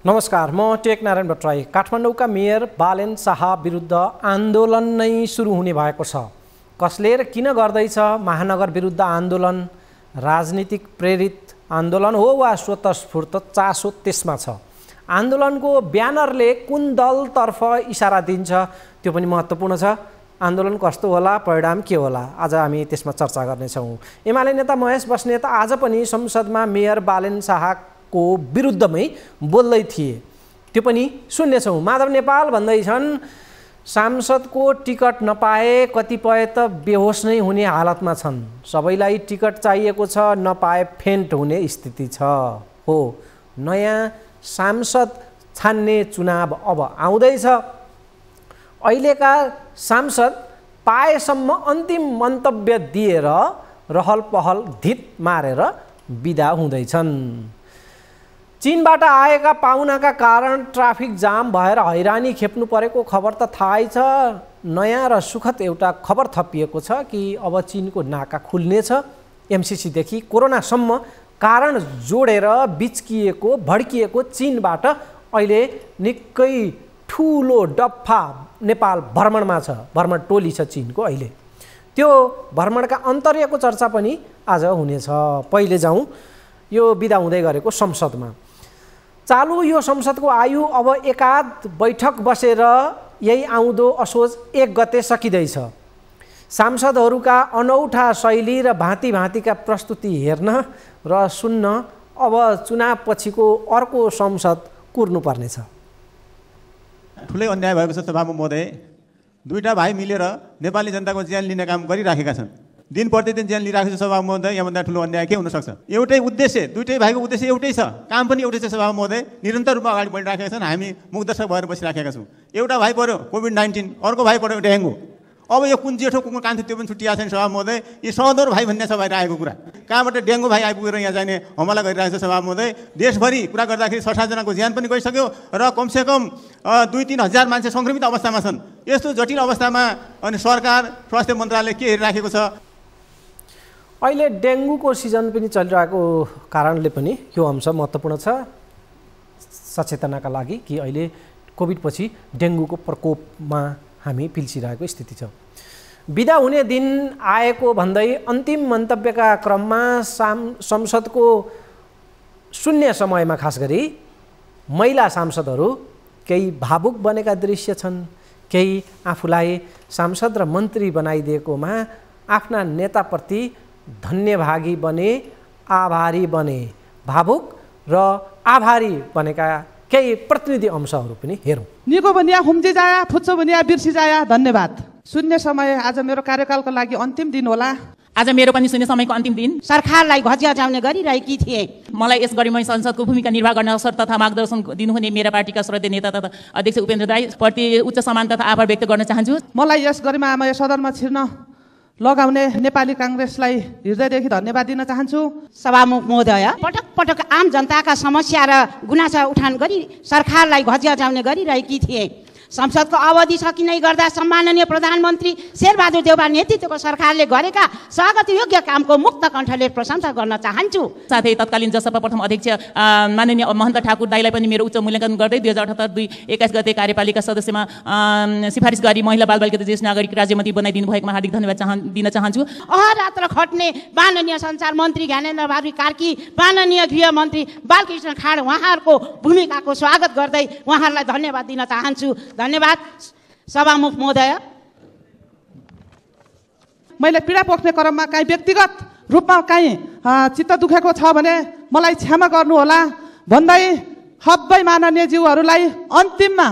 नमस्कार, म टेकनारायण भट्टराई। काठमाडौँका मेयर बालेन शाह विरुद्ध आन्दोलन नै सुरु हुने भएको छ। कसले र किन गर्दैछ महानगर विरुद्ध आन्दोलन? राजनीतिक प्रेरित आन्दोलन हो वा स्वतस्फूर्त चासो त्यसमा छ? आन्दोलनको ब्यानरले कुन दलतर्फ इसारा दिन्छ त्यो पनि महत्त्वपूर्ण छ। आन्दोलन कस्तो होला, परिणाम के होला, आज हामी त्यसमा चर्चा गर्नेछौँ। एमाले नेता महेश बस्नेत आज पनि संसदमा मेयर बालेन शाहको विरुद्धमै बोल्दै थिए, त्यो पनि सुन्नेछौँ। माधव नेपाल भन्दैछन् सांसदको टिकट नपाए कतिपय त बेहोस नै हुने हालतमा छन्। सबैलाई टिकट चाहिएको छ, नपाए फेन्ट हुने स्थिति छ। हो, नयाँ सांसद छान्ने चुनाव अब आउँदैछ। अहिलेका सांसद पाएसम्म अन्तिम मन्तव्य दिएर रहल पहल धित मारेर बिदा हुँदैछन्। चीनबाट आएका पाहुनाका कारण ट्राफिक जाम भएर हैरानी खेप्नु परेको खबर त थाहै छ। नयाँ र सुखद एउटा खबर थपिएको छ कि अब चीनको नाका खुल्नेछ। एमसीसीदेखि कोरोनासम्म कारण जोडेर बिच्किएको भड्किएको चीनबाट अहिले निकै ठुलो डफ्फा नेपाल भ्रमणमा छ। भ्रमण टोली छ चीनको अहिले। त्यो भ्रमणका अन्तर्यको चर्चा पनि आज हुनेछ। पहिले जाउँ यो बिदा हुँदै गरेको संसदमा। चालु यो संसदको आयु अब एकाध बैठक बसेर यही आउँदो असोज 1 गते सकिँदैछ। सांसदहरूका अनौठा शैली र भाँति भाँतिका प्रस्तुति हेर्न र सुन्न अब चुनाव पछिको अर्को संसद कुर्नुपर्नेछ। ठुलै अन्याय भएको छ सभामुख महोदय। दुईटा भाइ मिलेर नेपाली जनताको ज्यान लिने काम गरिराखेका छन्। दिन प्रतिदिन ज्यान लिइराखेको छ सभामुख महोदय। यहाँभन्दा ठुलो अन्याय के हुनसक्छ? एउटै उद्देश्य, दुईटै भाइको उद्देश्य एउटै छ, काम पनि एउटै छ सभामुख महोदय। निरन्तर रूपमा अगाडि बढिराखेका छन्। हामी मुखदर्शक भएर बसिराखेका छौँ। एउटा भाइ पऱ्यो कोभिड-19, अर्को भाइ पऱ्यो डेङ्गु। अब यो कुन जेठो कुन कान्थ्यो त्यो पनि छुट्टिएको छैन सभामुख महोदय। यी सदर भाइ भन्ने छ बाहिर आएको कुरा। कहाँबाट डेङ्गु भाइ आइपुगेर यहाँ चाहिने हमला गरिरहेको छ सभामुख महोदय। देशभरि कुरा गर्दाखेरि 60 जनाको ज्यान पनि गइसक्यो र कमसेकम 2-3 हजार मान्छे सङ्क्रमित अवस्थामा छन्। यस्तो जटिल अवस्थामा अनि सरकार स्वास्थ्य मन्त्रालय के हेरिराखेको छ? अहिले डेङ्गुको सिजन पनि चलिरहेको कारणले पनि यो अंश महत्त्वपूर्ण छ सचेतनाका लागि कि अहिले कोभिडपछि डेङ्गुको प्रकोपमा हामी पिल्सिरहेको स्थिति छ। बिदा हुने दिन आएको भन्दै अन्तिम मन्तव्यका क्रममा संसदको शून्य समयमा खास गरी महिला सांसदहरू केही भावुक बनेका दृश्य छन्। केही आफूलाई सांसद र मन्त्री बनाइदिएकोमा आफ्ना नेताप्रति धन्यभागी बने, आभारी बने। भावुक र आभारी बनेका केही प्रतिनिधि अंशहरू पनि हेरौँ। निको बनिया हुम्जी जाया, फुच्चो बनिया बिर्सी जाया। धन्यवाद। शून्य समय आज मेरो कार्यकालको लागि अन्तिम दिन होला। आज मेरो पनि शून्य समयको अन्तिम दिन। सरकारलाई घच्याउने गरिरहेकी थिए। मलाई यस गरिमा संसदको भूमिका निर्वाह गर्न अवसर तथा मार्गदर्शन दिनुहुने मेरा पार्टीका श्रद्धेय नेता तथा अध्यक्ष उपेन्द्र दाइ प्रति उच्च सम्मान तथा आभार व्यक्त गर्न चाहन्छु। मलाई यस गरिमामय सदनमा छिर्न लगाउने नेपाली काङ्ग्रेसलाई हृदयदेखि धन्यवाद दिन चाहन्छु। सभामुख महोदय, पटक पटक आम जनताका समस्या र गुनासा उठान गरी सरकारलाई घच्याउने गरिरहेकी थिए। संसदको अवधि सकिँदै गर्दा सम्माननीय प्रधानमन्त्री शेरबहादुर देउवा नेतृत्वको सरकारले गरेका स्वागत योग्य कामको मुक्त कण्ठले प्रशंसा गर्न चाहन्छु। साथै तत्कालीन जसपा प्रथम अध्यक्ष माननीय महन्त ठाकुर दाइलाई पनि मेरो उच्च मूल्याङ्कन गर्दै 2078-2-21 गते कार्यपालिका सदस्यमा सिफारिस गरी महिला बालबालिका ज्येष्ठ नागरिक राज्यमन्त्री बनाइदिनु भएकोमा हार्दिक धन्यवाद दिन चाहन्छु। अहरात्र खट्ने माननीय सञ्चार मन्त्री ज्ञानेन्द्र बहादुर कार्की, माननीय गृह मन्त्री बालकृष्ण खाँड, उहाँहरूको भूमिकाको स्वागत गर्दै उहाँहरूलाई धन्यवाद दिन चाहन्छु। धन्यवाद सभामुख महोदय। मैले पीडा पोख्ने क्रममा काहीँ व्यक्तिगत रूपमा काहीँ चित्त दुखेको छ भने मलाई क्षमा गर्नुहोला भन्दै हब्बै माननीय ज्यूहरूलाई अन्तिममा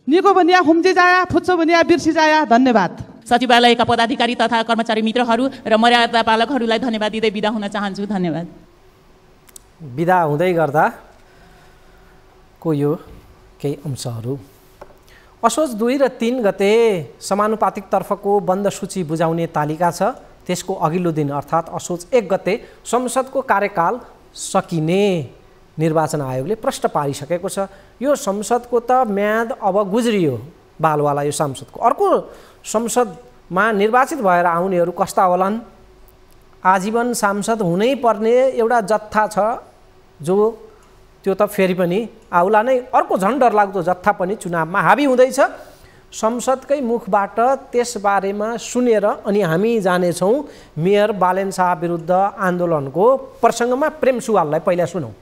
निको बनिया हुम्जी जाया, फुच्चो बनिया बिर्सी जाया। धन्यवाद। सचिवालयका पदाधिकारी तथा कर्मचारी मित्रहरू र मर्यादा पालकहरूलाई धन्यवाद दिँदै बिदा हुन चाहन्छु। धन्यवाद। बिदा हुँदै गर्दा को यो केही अंशहरू। असोज 2 र 3 गते समानुपातिक तर्फको बन्द सूची बुझाउने तालिका छ। त्यसको अघिल्लो दिन अर्थात् असोज 1 गते संसदको कार्यकाल सकिने निर्वाचन आयोगले प्रश्न पारिसकेको छ। यो संसदको त म्याद अब गुज्रियो बालवाला। यो संसदको अर्को संसदमा निर्वाचित भएर आउनेहरू कस्ता होलान्? आजीवन सांसद हुनै पर्ने एउटा जत्था छ जो त्यो त फेरि पनि आउला नै। अर्को झन् डरलाग्दो जत्था पनि चुनावमा हाबी हुँदैछ। संसदकै मुखबाट त्यसबारेमा सुनेर अनि हामी जानेछौँ मेयर बालेन शाह विरुद्ध आन्दोलनको प्रसङ्गमा प्रेम सुवाललाई पहिला सुनौँ।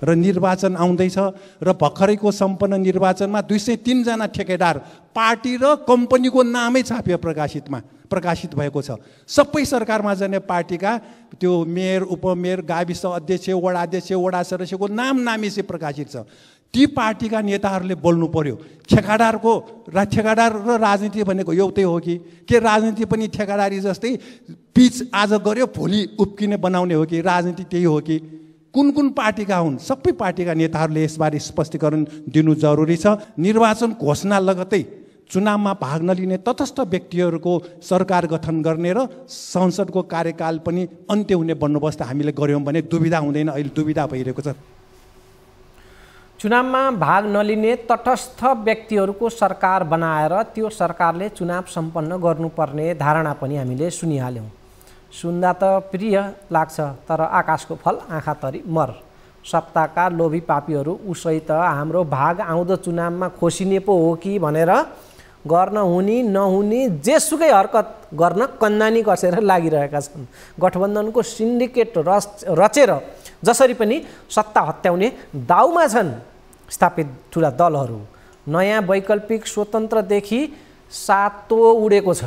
र निर्वाचन आउँदैछ र भर्खरैको सम्पन्न निर्वाचनमा 203 जना ठेकेदार पार्टी र कम्पनीको नामै छापियो प्रकाशित भएको छ। सबै सरकारमा जाने पार्टीका त्यो मेयर उपमेयर गाविस अध्यक्ष वडा अध्यक्ष वडा सदस्यको नाम नामेसी प्रकाशित छ। ती पार्टीका नेताहरूले बोल्नु पर्यो। ठेकेदार र राजनीति भनेको एउटै हो कि के राजनीति पनि ठेकेदारी जस्तै पिच आज गर्यो भोलि उप्किने बनाउने हो कि राजनीति त्यही हो कि? कुन पार्टीका हुन्? सबै पार्टीका नेताहरूले यसबारे स्पष्टीकरण दिनु जरुरी छ। निर्वाचन घोषणा लगतै चुनावमा भाग नलिने तटस्थ व्यक्तिहरूको सरकार गठन गर्ने र संसदको कार्यकाल पनि अन्त्य हुने बन्दोबस्त हामीले गऱ्यौँ भने दुविधा हुँदैन। अहिले दुविधा भइरहेको छ। चुनावमा भाग नलिने तटस्थ व्यक्तिहरूको सरकार बनाएर त्यो सरकारले चुनाव सम्पन्न गर्नुपर्ने धारणा पनि हामीले सुनिहाल्यौँ। सुन्दा त प्रिय लाग्छ, तर आकाशको फल आँखा तरी मर। सत्ताका लोभी पापीहरू उसै त हाम्रो भाग आउँदो चुनावमा खोसिने पो हो कि भनेर गर्न हुने नहुने जेसुकै हरकत गर्न कन्दानी कसेर लागिरहेका छन्। गठबन्धनको सिन्डिकेट रचेर जसरी पनि सत्ता हत्याउने दाउमा छन् स्थापित ठुला दलहरू। नयाँ वैकल्पिक स्वतन्त्रदेखि सातो उडेको छ।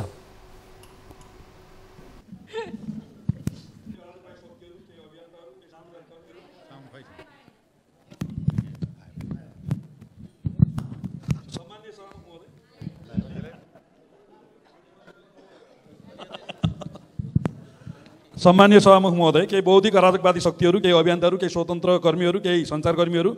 सम्मानीय सभामुख महोदय, केही बौद्धिक अराजकवादी शक्तिहरू, केही अभियन्ताहरू, केही स्वतन्त्र कर्मीहरू, केही सञ्चारकर्मीहरू,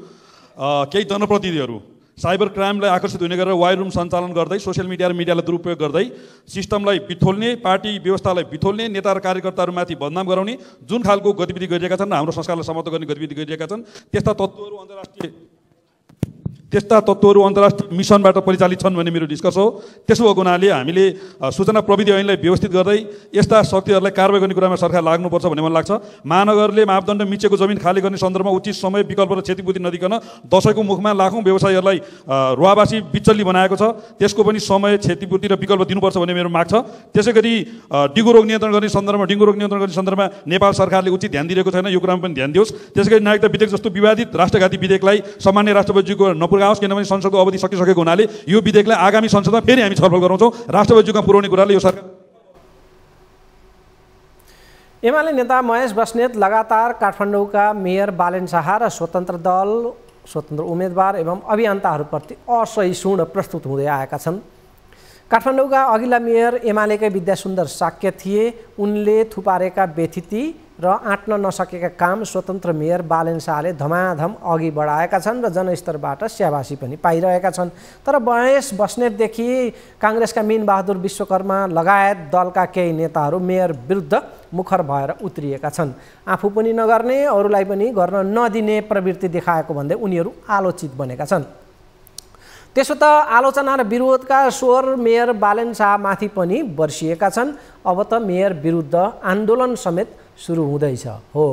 केही जनप्रतिनिधिहरू साइबर क्राइमलाई आकर्षित हुने गरेर वायर रुम सञ्चालन गर्दै सोसियल मिडिया र मिडियालाई दुरुपयोग गर्दै सिस्टमलाई बिथोल्ने, पार्टी व्यवस्थालाई बिथोल्ने, नेता र कार्यकर्ताहरूमाथि बदनाम गराउने जुन खालको गतिविधि गरिरहेका छन्, हाम्रो संस्कारलाई समाप्त गर्ने गतिविधि गरिरहेका छन्, त्यस्ता तत्त्वहरू अन्तर्राष्ट्रिय मिसनबाट परिचालित छन् भन्ने मेरो निष्कर्ष हो। त्यसो भएको हुनाले हामीले सूचना प्रविधि ऐनलाई व्यवस्थित गर्दै यस्ता शक्तिहरूलाई कारबाही गर्ने कुरामा सरकार लाग्नुपर्छ भन्ने मलाई लाग्छ। महानगरले मापदण्ड मिचेको जमिन खाली गर्ने सन्दर्भमा उचित समय, विकल्प र क्षतिपूर्ति नदिकन दशैंको मुखमा लाखौँ व्यवसायीहरूलाई रुवावासी बिचल्ली बनाएको छ। त्यसको पनि समय, क्षतिपूर्ति र विकल्प दिनुपर्छ भन्ने मेरो माग छ। त्यसै गरी डेङ्गु रोग नियन्त्रण गर्ने सन्दर्भमा नेपाल सरकारले उचित ध्यान दिएको छैन, यो कुरामा पनि ध्यान दियोस्। त्यसै गरी नागरिकता विधेयक जस्तो विवादित राष्ट्रघाती विधेयकलाई सामान्य राष्ट्रपतिज्यूको नपुर्याओस्, किनभने संसदको अवधि सकिसकेको हुनाले यो विधेयकलाई आगामी संसदमा फेरि हामी छलफल गराउँछौँ। राष्ट्रपतिज्यूका पुर्याउने कुराले यो सरकार। एमाले नेता महेश बस्नेत लगातार काठमाडौँका मेयर बालेन शाह र स्वतन्त्र दल, स्वतन्त्र उम्मेदवार एवं अभियन्ताहरूप्रति असहिष्णु प्रस्तुत हुँदै आएका छन्। काठमाडौँका अघिल्ला मेयर एमालेकै विद्यासुन्दर साक्य थिए। उनले थुपारेका व्यथिति र आँट्न नसकेका काम स्वतन्त्र मेयर बालेन शाहले धमाधम अघि बढाएका छन् र जनस्तरबाट स्याबासी पनि पाइरहेका छन्। तर महेश बस्नेतदेखि काङ्ग्रेसका मीनबहादुर विश्वकर्मा लगायत दलका केही नेताहरू मेयर विरुद्ध मुखर भएर उत्रिएका छन्। आफू पनि नगर्ने, अरूलाई पनि गर्न नदिने प्रवृत्ति देखाएको भन्दै उनीहरू आलोचित बनेका छन्। त्यसो त आलोचना र विरोधका स्वर मेयर बालेन शाहमाथि पनि बर्सिएका छन्। अब त मेयर विरुद्ध आन्दोलन समेत सुरु हुँदैछ। हो,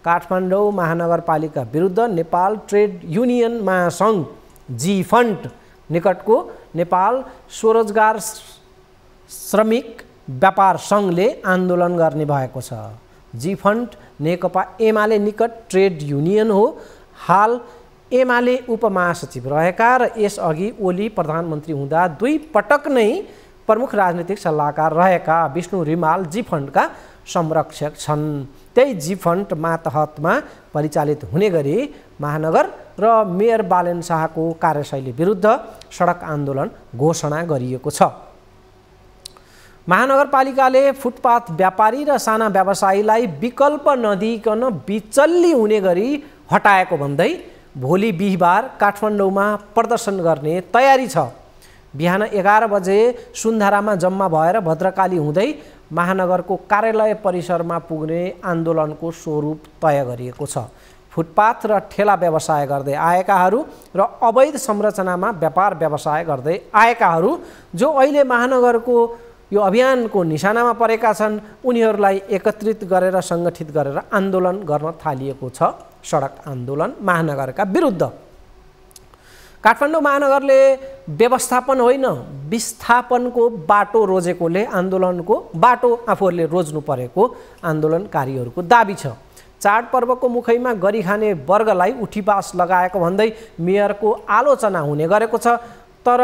काठमाडौँ महानगरपालिका विरुद्ध नेपाल ट्रेड युनियन महासङ्घ जी फन्ड निकटको नेपाल स्वरोजगार श्रमिक व्यापार सङ्घले आन्दोलन गर्ने भएको छ। जी फन्ड नेकपा एमाले निकट ट्रेड युनियन हो। हाल एमाले उपमहासचिव रहेका र यसअघि ओली प्रधानमन्त्री हुँदा 2 पटक नै प्रमुख राजनीतिक सल्लाहकार रहेका विष्णु रिमाल जी फन्डका संरक्षक छन्। त्यही जी फन्ड मातहतमा परिचालित हुने गरी महानगर र मेयर बालेन शाहको कार्यशैली विरुद्ध सडक आन्दोलन घोषणा गरिएको छ। महानगरपालिकाले फुटपाथ व्यापारी र साना व्यवसायीलाई विकल्प नदिइकन बिचल्ली हुने गरी हटाएको भन्दै भोलि बिहिबार काठमाडौँमा प्रदर्शन गर्ने तयारी छ। बिहान 11 बजे सुन्धारामा जम्मा भएर भद्रकाली हुँदै महानगरको कार्यालय परिसरमा पुग्ने आन्दोलनको स्वरूप तय गरिएको छ। फुटपाथ र ठेला व्यवसाय गर्दै आएकाहरू र अवैध संरचनामा व्यापार व्यवसाय गर्दै आएकाहरू जो अहिले महानगरको यो अभियानको निशानामा परेका छन्, उनीहरूलाई एकत्रित गरेर सङ्गठित गरेर आन्दोलन गर्न थालिएको छ सडक आन्दोलन महानगरका विरुद्ध। काठमाडौँ महानगरले व्यवस्थापन होइन विस्थापनको बाटो रोजेकोले आन्दोलनको बाटो आफूहरूले रोज्नु परेको आन्दोलनकारीहरूको दाबी छ। चाडपर्वको मुखैमा गरी खाने वर्गलाई उठीबास लगाएको भन्दै मेयरको आलोचना हुने गरेको छ। तर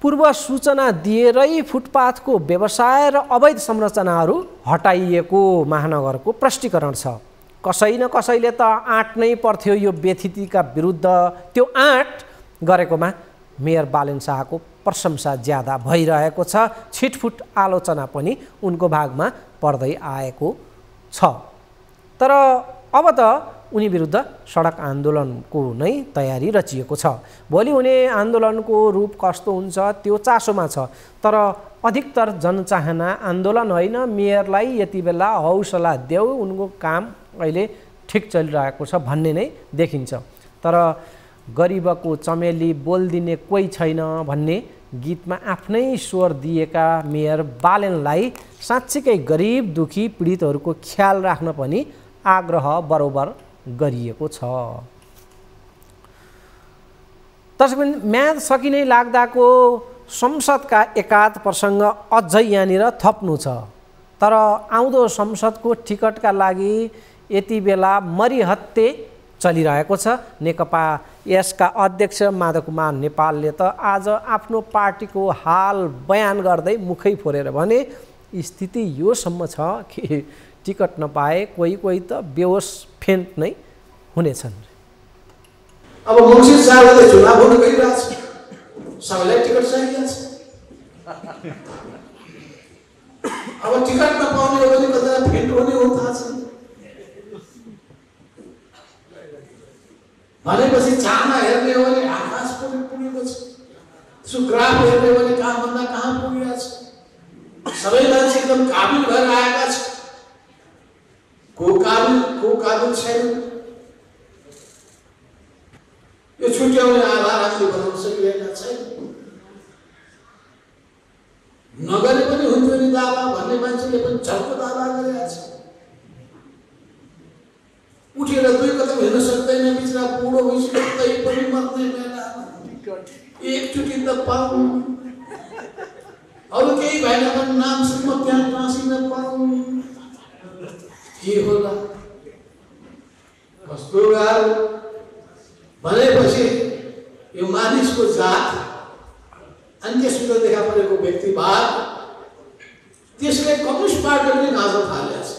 पूर्व सूचना दिएरै फुटपाथको व्यवसाय र अवैध संरचनाहरू हटाइएको महानगरको प्रष्टीकरण छ। कसै न कसैले त आँट नै पर्थ्यो यो व्यथितिका विरुद्ध। त्यो आँट गरेकोमा मेयर बालेन शाहको प्रशंसा ज्यादा भइरहेको छ। छिटफुट आलोचना पनि उनको भागमा पर्दै आएको छ। तर अब त उनी विरुद्ध सडक आन्दोलनको नै तयारी रचिएको छ। भोलि हुने आन्दोलनको रूप कस्तो हुन्छ त्यो चासोमा छ। तर अधिकतर जनचाहना आन्दोलन होइन मेयरलाई यति बेला हौसला देऊ उनको काम अहिले ठिक चलिरहेको छ भन्ने नै देखिन्छ। तर गरिबको चमेली बोलिदिने कोही छैन भन्ने गीतमा आफ्नै स्वर दिएका मेयर बालेनलाई साँच्चीकै गरिब दुखी पीडितहरूको ख्याल राख्न पनि आग्रह बरोबर गरिएको छ। त्यसैले म्याद सकिनै लाग्दाको संसदका एकाध प्रसङ्ग अझै यहाँनिर थप्नु छ। तर आउँदो संसदको टिकटका लागि यति बेला मरिहत्ते चलिरहेको छ। नेकपा यसका अध्यक्ष माधव कुमार नेपालले त आज आफ्नो पार्टीको हाल बयान गर्दै मुखै फोरेर भने स्थिति योसम्म छ कि टिकट नपाए कोही त बेहोस फेन्ट नै हुनेछन्। अब मङ्सिर 4 गते चुनाव हुन गइरहेछ, सबैलाई टिकट चाहिएको छ। अब टिकट नपाउने हो भने कता फेन्ट हुने हो थाहा छ। भनेपछि चाहना हेर्ने हो भने आकाश पुगेको छ, सुग्राफ हेर्ने हो भने कहाँभन्दा कहाँ पुगिरहेछ। सबै मान्छे एकदम काबिल भएर आएका छन्। को काबिल छैन। यो छुट्याउने आधार हामीले बनाउन सकिरहेका छैन। नगरे पनि हुन्थ्यो नि दावा भन्ने मान्छेले पनि झल्को दावा गरिरहेछ। उठेर 2 कदम हिँड्न सक्दैन, बिचरा बुढो भइसक्यो तै पनि मर्ने बेलामा एकचोटि त पाऊ। अरू केही भएन भने नामसम्म त्यहाँ टाँसिन पाऊ। के होला कस्तो गाह्रो भनेपछि यो मानिसको जात अनि त्यसबाट देखा परेको व्यक्तिवाद त्यसले कम्युनिस्ट पार्टीले पनि नाच्न थालेको छ।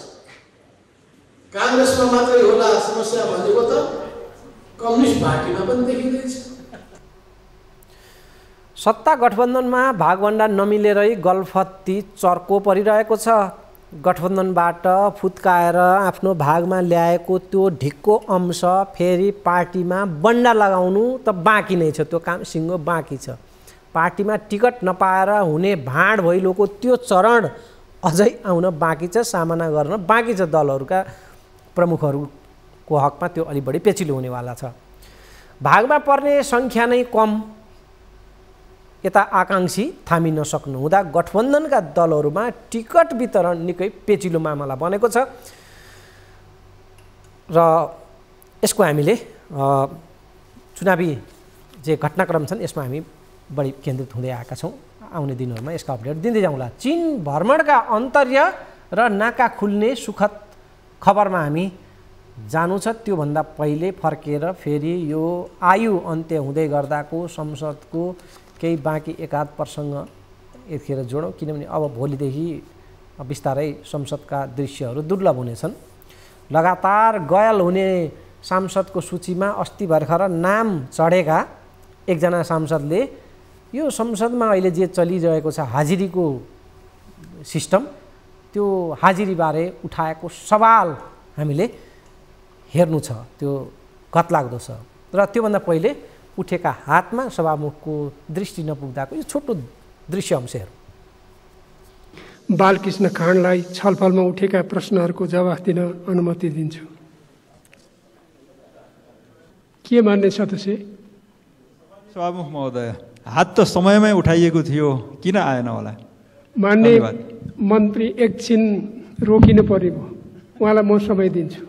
काङ्ग्रेसमा मात्रै होला समस्या भनेको त कम्युनिस्ट पार्टीमा पनि देखिँदैछ। सत्ता गठबन्धनमा भागभण्डा नमिलेरै गलफत्ती चर्को परिरहेको छ। गठबन्धनबाट फुत्काएर आफ्नो भागमा ल्याएको त्यो ढिक्को अंश फेरि पार्टीमा बन्डा लगाउनु त बाँकी नै छ। त्यो काम सिङ्गो बाँकी छ। पार्टीमा टिकट नपाएर हुने भाँड भैलोको त्यो चरण अझै आउन बाँकी छ, सामना गर्न बाँकी छ। दलहरूका प्रमुखहरूको हकमा त्यो अलि बढी पेचिलो हुनेवाला छ। भागमा पर्ने सङ्ख्या नै कम, यता आकाङ्क्षी थामी नसक्नु हुँदा गठबन्धनका दलहरूमा टिकट वितरण निकै पेचिलो मामला बनेको छ। र यसको हामीले चुनावी जे घटनाक्रम छन् यसमा हामी बढी केन्द्रित हुँदै आएका छौँ। आउने दिनहरूमा यसका अपडेट दिँदै जाउँला। चीन भ्रमणका अन्तर्य र नाका खुल्ने सुखद खबरमा हामी जानु छ। त्योभन्दा पहिले फर्केर फेरि यो आयु अन्त्य हुँदै गर्दाको संसदको केही बाँकी एकाध प्रसङ्ग यतिखेर जोडौँ, किनभने अब भोलिदेखि बिस्तारै संसदका दृश्यहरू दुर्लभ हुनेछन्। लगातार गयल हुने सांसदको सूचीमा अस्ति भर्खर नाम चढेका एकजना सांसदले यो संसदमा अहिले जे चलिरहेको छ हाजिरीको सिस्टम, त्यो हाजिरीबारे उठाएको सवाल हामीले हेर्नु छ। त्यो गतलाग्दो छ। र त्योभन्दा पहिले उठेका हातमा सभामुखको दृष्टि नपुग्दाको यो छोटो दृश्य अंशहरू। बालकृष्ण खाँडलाई छलफलमा उठेका प्रश्नहरूको जवाफ दिन अनुमति दिन्छु। के मान्ने सदस्य? सभामुख महोदय, हात त समयमै उठाइएको थियो, किन आएन होला? मान्य मन्त्री एकछिन रोकिनु पर्यो, उहाँलाई म समय दिन्छु।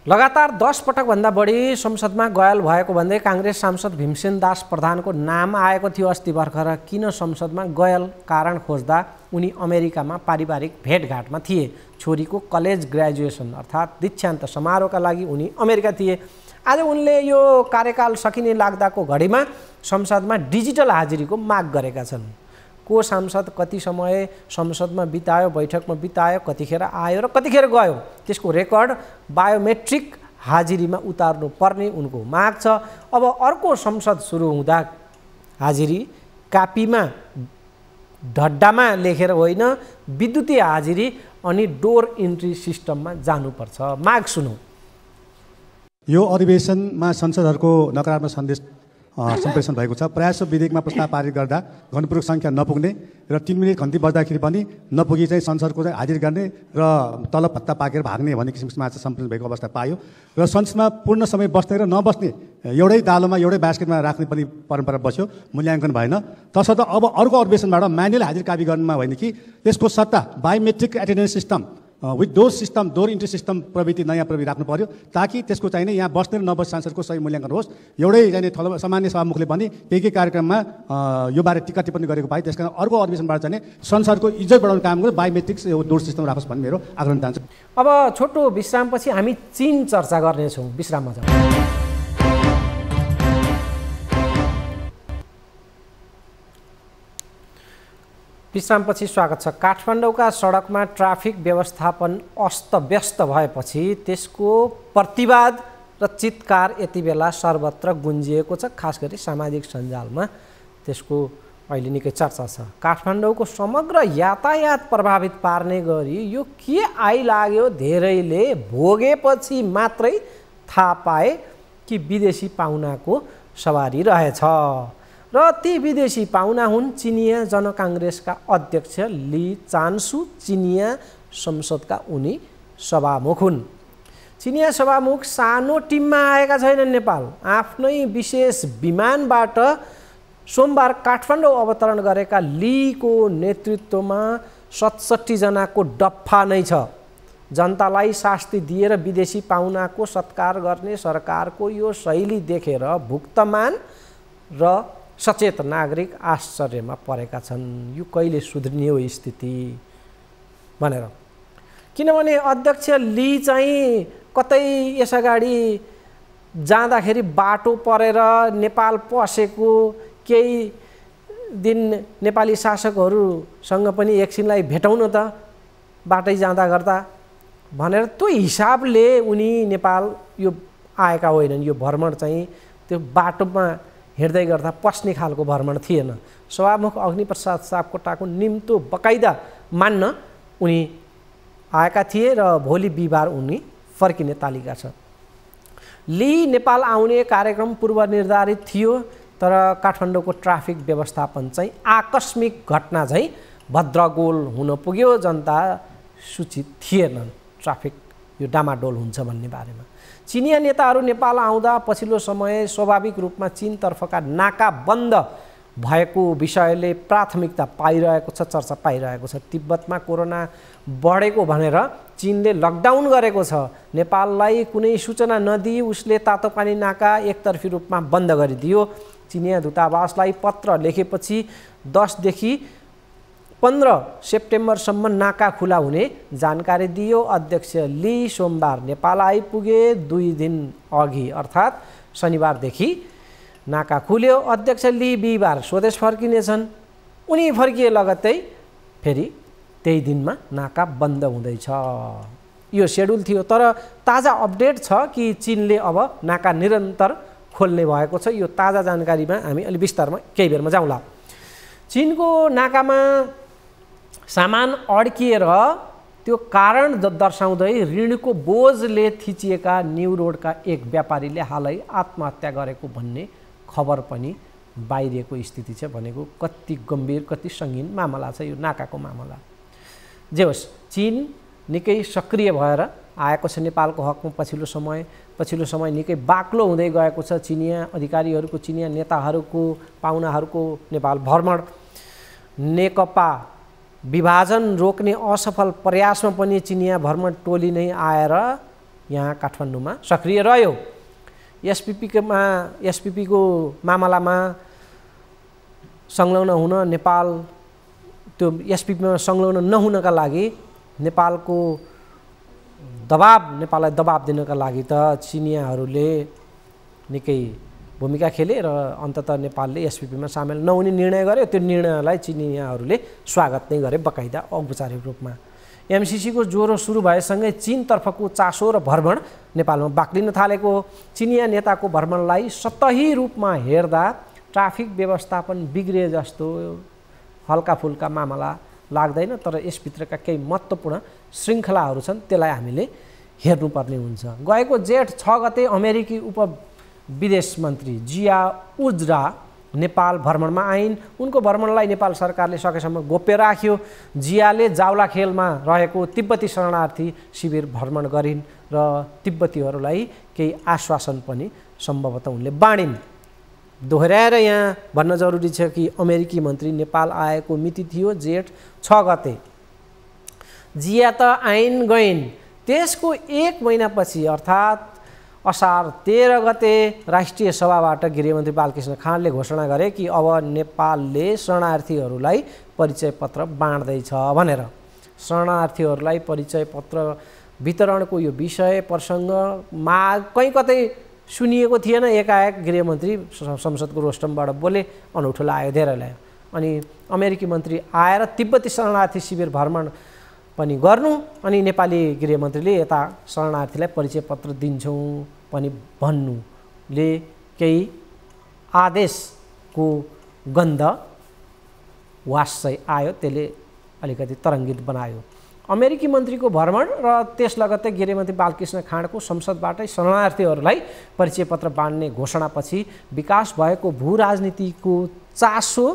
लगातार 10 पटकभन्दा बढी संसदमा गयल भएको भन्दै काङ्ग्रेस सांसद भीमसेन दास प्रधानको नाम आएको थियो अस्ति भर्खर। किन संसदमा गयल कारण खोज्दा उनी अमेरिकामा पारिवारिक भेटघाटमा थिए। छोरीको कलेज ग्रेजुएसन अर्थात् दीक्षान्त समारोहका लागि उनी अमेरिका थिए। आज उनले यो कार्यकाल सकिने लाग्दाको घडीमा संसदमा डिजिटल हाजिरीको माग गरेका छन्। को सांसद कति समय संसदमा बितायो, बैठकमा बितायो, कतिखेर आयो र कतिखेर गयो, त्यसको रेकर्ड बायोमेट्रिक हाजिरीमा उतार्नु पर्ने उनको माग छ। अब अर्को संसद सुरु हुँदा हाजिरी कापीमा ढड्डामा लेखेर होइन, विद्युतीय हाजिरी अनि डोर इन्ट्री सिस्टममा जानुपर्छ। माग सुनौ। यो अधिवेशनमा संसदहरूको नकारात्मक सन्देश सम्प्रेषण भएको छ। प्रयास विधेयकमा प्रस्ताव पारित गर्दा घनपूर्वक सङ्ख्या नपुग्ने र 3 मिनट खन्ती बज्दाखेरि पनि नपुगी चाहिँ संसदको चाहिँ हाजिर गर्ने र तलब भत्ता पाकेर भाग्ने भन्ने किसिमको समाचार सम्प्रेषण भएको अवस्था पायो र संसदमा पूर्ण समय बस्ने र नबस्ने एउटै दालोमा एउटै बास्केटमा राख्ने पनि परम्परा बस्यो, मूल्याङ्कन भएन। तसर्थ अब अर्को अधिवेशनबाट म्यानुअल हाजिर कापी गर्नुमा होइन कि त्यसको सट्टा biometric attendance system with door system, door entry system प्रवृत्ति नयाँ प्रवृत्ति राख्नु पर्यो ताकि त्यसको चाहिने यहाँ बस्ने र नबस्ने सांसदको सही मूल्याङ्कन होस्। एउटै चाहिने सामान्य सभामुखले पनि केही कार्यक्रममा यो बारे टिका टिप्पणी गरेको पाए, त्यस कारण अर्को अधिवेशनबाट चाहिँ संसदको इज्जत बढाउने काम गरेर बायोमेट्रिक्स डोर सिस्टम राखोस् भन्ने मेरो आग्रह चाहन्छु। अब छोटो विश्रामपछि हामी चीन चर्चा गर्नेछौँ। विश्राममा जाउँ। विश्रामपछि स्वागत छ। काठमाडौँका सडकमा ट्राफिक व्यवस्थापन अस्तव्यस्त भएपछि त्यसको प्रतिवाद र चित्कार यति बेला सर्वत्र गुन्जिएको छ। खास गरी सामाजिक सञ्जालमा त्यसको अहिले निकै चर्चा छ। काठमाडौँको समग्र यातायात प्रभावित पार्ने गरी यो के आइलाग्यो धेरैले भोगेपछि मात्रै थाहा पाए कि विदेशी पाहुनाको सवारी रहेछ र ती विदेशी पाहुना हुन् चिनिया जनकाङ्ग्रेसका अध्यक्ष ली चान्सु। चिनिया संसदका उनी सभामुख हुन्। चिनिया सभामुख सानो टिममा आएका छैनन् नेपाल। आफ्नै विशेष विमानबाट सोमबार काठमाडौँ अवतरण गरेका लीको नेतृत्वमा 67 जनाको डफ्फा नै छ। जनतालाई शास्ति दिएर विदेशी पाहुनाको सत्कार गर्ने सरकारको यो शैली देखेर भुक्तमान र सचेत नागरिक आश्चर्यमा परेका छन्। यो कहिले सुध्रिने हो स्थिति भनेर। किनभने अध्यक्ष ली चाहिँ कतै यसअगाडि जाँदाखेरि बाटो परेर नेपाल पसेको, केही दिन नेपाली शासकहरूसँग पनि एकछिनलाई भेटौँ न त बाटै जाँदा गर्दा भनेर त्यो हिसाबले उनी नेपाल यो आएका होइनन्। यो भ्रमण चाहिँ त्यो बाटोमा हिँड्दै गर्दा पस्ने खालको भ्रमण थिएन। सभामुख अग्निप्रसाद सापकोटाको निम्तो बकाइदा मान्न उनी आएका थिए र भोलि बिहिबार उनी फर्किने तालिका छ। ली नेपाल आउने कार्यक्रम पूर्व निर्धारित थियो, तर काठमाडौँको ट्राफिक व्यवस्थापन चाहिँ आकस्मिक घटना चाहिँ भद्रगोल हुन पुग्यो। जनता सूचित थिएनन् ट्राफिक यो डामाडोल हुन्छ भन्ने बारेमा। चिनिया नेताहरू नेपाल आउँदा पछिल्लो समय स्वाभाविक रूपमा चीनतर्फका नाका बन्द भएको विषयले प्राथमिकता पाइरहेको छ, चर्चा पाइरहेको छ। तिब्बतमा कोरोना बढेको भनेर चीनले लकडाउन गरेको छ। नेपाललाई कुनै सूचना नदिई उसले तातोपानी नाका एकतर्फी रूपमा बन्द गरिदियो। चिनिया दूतावासलाई पत्र लेखेपछि 10 देखि 15 सेप्टेम्बरसम्म नाका खुला हुने जानकारी दियो। अध्यक्ष ली सोमबार नेपाल आइपुगे। 2 दिन अघि अर्थात् शनिबारदेखि नाका खुल्यो। अध्यक्ष ली बिहिबार स्वदेश फर्किनेछन्। उनी फर्किए लगत्तै फेरि त्यही दिनमा नाका बन्द हुँदैछ। यो सेड्युल थियो, तर ताजा अपडेट छ कि चीनले अब नाका निरन्तर खोल्ने भएको छ। यो ताजा जानकारीमा हामी अलि विस्तारमा केही बेरमा जाउँला। चीनको नाकामा सामान अड्किएर त्यो कारण दर्शाउँदै ऋणको बोझले थिचिएका न्यू रोडका एक व्यापारीले हालै आत्महत्या गरेको भन्ने खबर पनि बाहिरिएको स्थिति छ। भनेको कति गम्भीर, कति सङ्गीन मामला छ यो नाकाको मामला। जे होस्, चीन निकै सक्रिय भएर आएको छ नेपालको हकमा। पछिल्लो समय निकै बाक्लो हुँदै गएको छ। चिनिया अधिकारीहरूको, चिनिया नेताहरूको, पाहुनाहरूको नेपाल भ्रमण। नेकपा विभाजन रोक्ने असफल प्रयासमा पनि चिनिया भ्रमण टोली नै आएर यहाँ काठमाडौँमा सक्रिय रह्यो। एसपिपीको मामलामा संलग्न हुन नेपाल त्यो एसपिपीमा संलग्न नहुनका लागि नेपाललाई दबाब दिनका लागि त चिनियाहरूले निकै भूमिका खेले र अन्ततः नेपालले एसपिपीमा सामेल नहुने निर्णय गर्यो। त्यो निर्णयलाई चिनियाहरूले स्वागत नै गरे बकाइदा औपचारिक रूपमा। एमसीसीको ज्वरो सुरु भएसँगै चीनतर्फको चासो र भ्रमण नेपालमा बाक्लिन थालेको। चिनिया नेताको भ्रमणलाई सतही रूपमा हेर्दा ट्राफिक व्यवस्थापन बिग्रिए जस्तो हल्काफुल्का मामला लाग्दैन, तर यसभित्रका केही महत्त्वपूर्ण श्रृङ्खलाहरू छन्, त्यसलाई हामीले हेर्नुपर्ने हुन्छ। गएको जेठ 6 गते अमेरिकी विदेश मन्त्री जिया उज्रा नेपाल भ्रमणमा आइन्। उनको भ्रमणलाई नेपाल सरकारले सकेसम्म गोप्य राख्यो। जियाले जावलाखेलमा रहेको तिब्बती शरणार्थी शिविर भ्रमण गरिन् र तिब्बतीहरूलाई केही आश्वासन पनि सम्भवतः उनले बाँडिन्। दोहोऱ्याएर यहाँ भन्न जरुरी छ कि अमेरिकी मन्त्री नेपाल आएको मिति थियो जेठ 6 गते। जिया त आइन् गइन्। त्यसको 1 महिनापछि अर्थात् असार 13 गते राष्ट्रिय सभाबाट गृहमन्त्री बालकृष्ण खाँडले घोषणा गरे कि अब नेपालले शरणार्थीहरूलाई परिचय पत्र बाँड्दैछ भनेर। शरणार्थीहरूलाई परिचय पत्र वितरणको यो विषय प्रसङ्ग कहीँ कतै सुनिएको थिएन। एकाएक गृहमन्त्री संसदको रोस्टमबाट बोले, अनौठो लाग्यो धेरैलाई। अनि अमेरिकी मन्त्री आएर तिब्बती शरणार्थी शिविर भ्रमण पनि गर्नु, अनि नेपाली गृहमन्त्रीले यता शरणार्थीलाई परिचय पत्र दिन्छौँ पनि भन्नुले केही आदेशको गन्ध वास चाहिँ आयो। त्यसले अलिकति तरङ्गित बनायो अमेरिकी मन्त्रीको भ्रमण र त्यस लगत्तै गृहमन्त्री बालकृष्ण खाँडको संसदबाटै शरणार्थीहरूलाई परिचय पत्र बाँड्ने घोषणापछि विकास भएको भू राजनीतिको चासो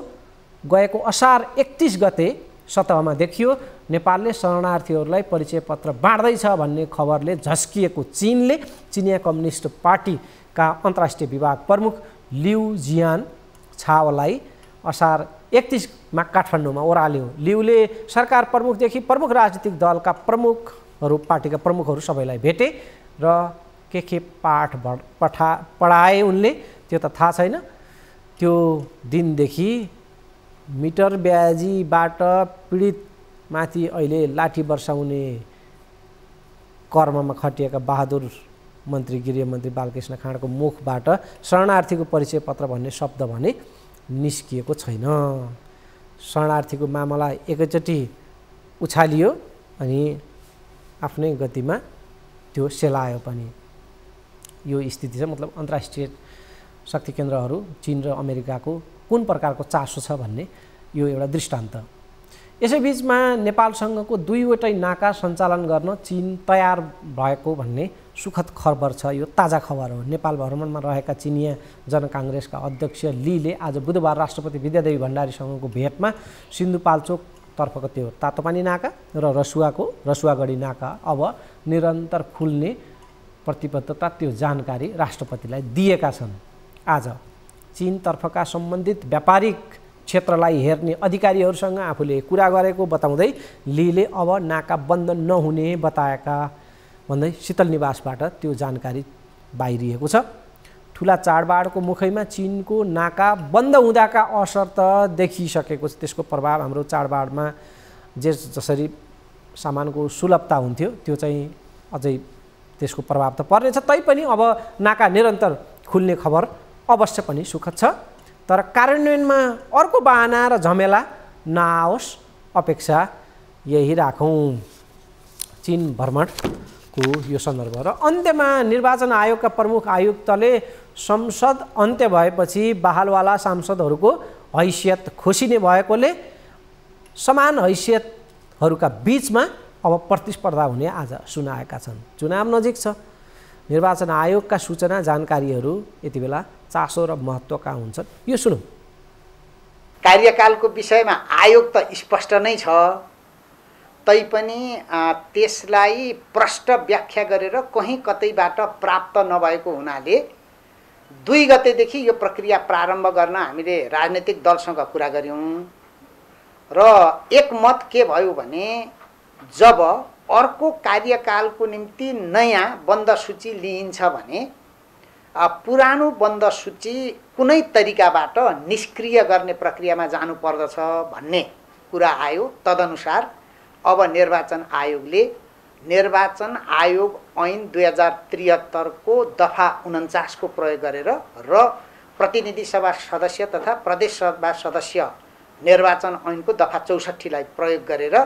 गएको असार 31 गते सतहमा देखियो। नेपालले शरणार्थीहरूलाई परिचय पत्र बाँड्दैछ भन्ने खबरले झस्किएको चीनले चिनिया कम्युनिस्ट पार्टीका अन्तर्राष्ट्रिय विभाग प्रमुख लिउ जियान छाओलाई असार 31 मा काठमाडौँमा ओह्राल्यो। लिउले सरकार प्रमुखदेखि प्रमुख राजनीतिक दलका प्रमुखहरू पार्टीका प्रमुखहरू सबैलाई भेटे र के पाठ पढाए उनले त्यो त थाहा छैन। त्यो दिनदेखि मिटर ब्याजीबाट पीडितमाथि अहिले लाठी वर्षाउने कर्ममा खटिएका बहादुर मन्त्री गृहमन्त्री बालकृष्ण खाँडको मुखबाट शरणार्थीको परिचय पत्र भन्ने शब्द भने निस्किएको छैन। शरणार्थीको मामला एकैचोटि उछालियो अनि आफ्नै गतिमा त्यो सेलायो पनि। यो स्थिति छ। मतलब अन्तर्राष्ट्रिय शक्ति केन्द्रहरू चीन र अमेरिकाको कुन प्रकारको चासो छ भन्ने यो एउटा दृष्टान्त। यसैबीचमा नेपालसँगको 2वटै नाका सञ्चालन गर्न चीन तयार भएको भन्ने सुखद खबर छ। यो ताजा खबर हो। नेपाल भ्रमणमा रहेका चिनिया जनकाङ्ग्रेसका अध्यक्ष लीले आज बुधबार राष्ट्रपति विद्यादेवी भण्डारीसँगको भेटमा सिन्धुपाल्चोकतर्फको त्यो तातोपानी नाका र रसुवागढी नाका अब निरन्तर खुल्ने प्रतिबद्धता त्यो जानकारी राष्ट्रपतिलाई दिएका छन्। आज चीनतर्फका सम्बन्धित व्यापारिक क्षेत्रलाई हेर्ने अधिकारीहरूसँग आफूले कुरा गरेको बताउँदै लीले अब नाका बन्द नहुने बताएका भन्दै शीतल निवासबाट त्यो जानकारी बाहिरिएको छ। ठुला चाडबाडको मुखैमा चीनको नाका बन्द हुँदाका असर त देखिसकेको छ। त्यसको प्रभाव हाम्रो चाडबाडमा जसरी सामानको सुलभता हुन्थ्यो त्यो चाहिँ अझै त्यसको प्रभाव त पर्नेछ। तैपनि अब नाका निरन्तर खुल्ने खबर अवश्य पनि सुखद छ, तर कार्यान्वयनमा अर्को बहाना र झमेला नआओस् अपेक्षा यही राखौँ। चीन भ्रमणको यो सन्दर्भ र अन्त्यमा निर्वाचन आयोगका प्रमुख आयुक्तले संसद अन्त्य भएपछि बहालवाला सांसदहरूको हैसियत खोसिने भएकोले समान हैसियतहरूका बीचमा अब प्रतिस्पर्धा हुने आज सुनाएका छन्। चुनाव नजिक छ। निर्वाचन आयोगका सूचना जानकारीहरू यति बेला चासो र महत्त्वका हुन्छन्। यो सुनौँ। कार्यकालको विषयमा आयोग त स्पष्ट नै छ, तैपनि त्यसलाई प्रष्ट व्याख्या गरेर कहीँ कतैबाट प्राप्त नभएको हुनाले 2 गतेदेखि यो प्रक्रिया प्रारम्भ गर्न हामीले राजनीतिक दलसँग कुरा गऱ्यौँ र एकमत के भयो भने जब अर्को कार्यकालको निम्ति नयाँ बन्द सूची लिइन्छ भने पुरानो बन्द सूची कुनै तरिकाबाट निष्क्रिय गर्ने प्रक्रियामा जानुपर्दछ भन्ने कुरा आयो। तदनुसार अब निर्वाचन आयोगले निर्वाचन आयोग ऐन 2073 को दफा 49 को प्रयोग गरेर र प्रतिनिधि सभा सदस्य तथा प्रदेश सभा सदस्य निर्वाचन ऐनको दफा 64 लाई प्रयोग गरेर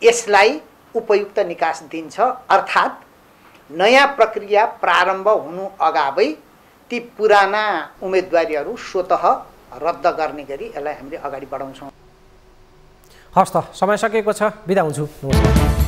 यसलाई उपयुक्त निकास दिन्छ। अर्थात् नयाँ प्रक्रिया प्रारम्भ हुनु अगावै ती पुराना उम्मेदवारीहरू स्वतः रद्द गर्ने गरी यसलाई हामीले अगाडि बढाउँछौँ। हस् त, समय सकिएको छ, बिदा हुन्छु। नमस्कार।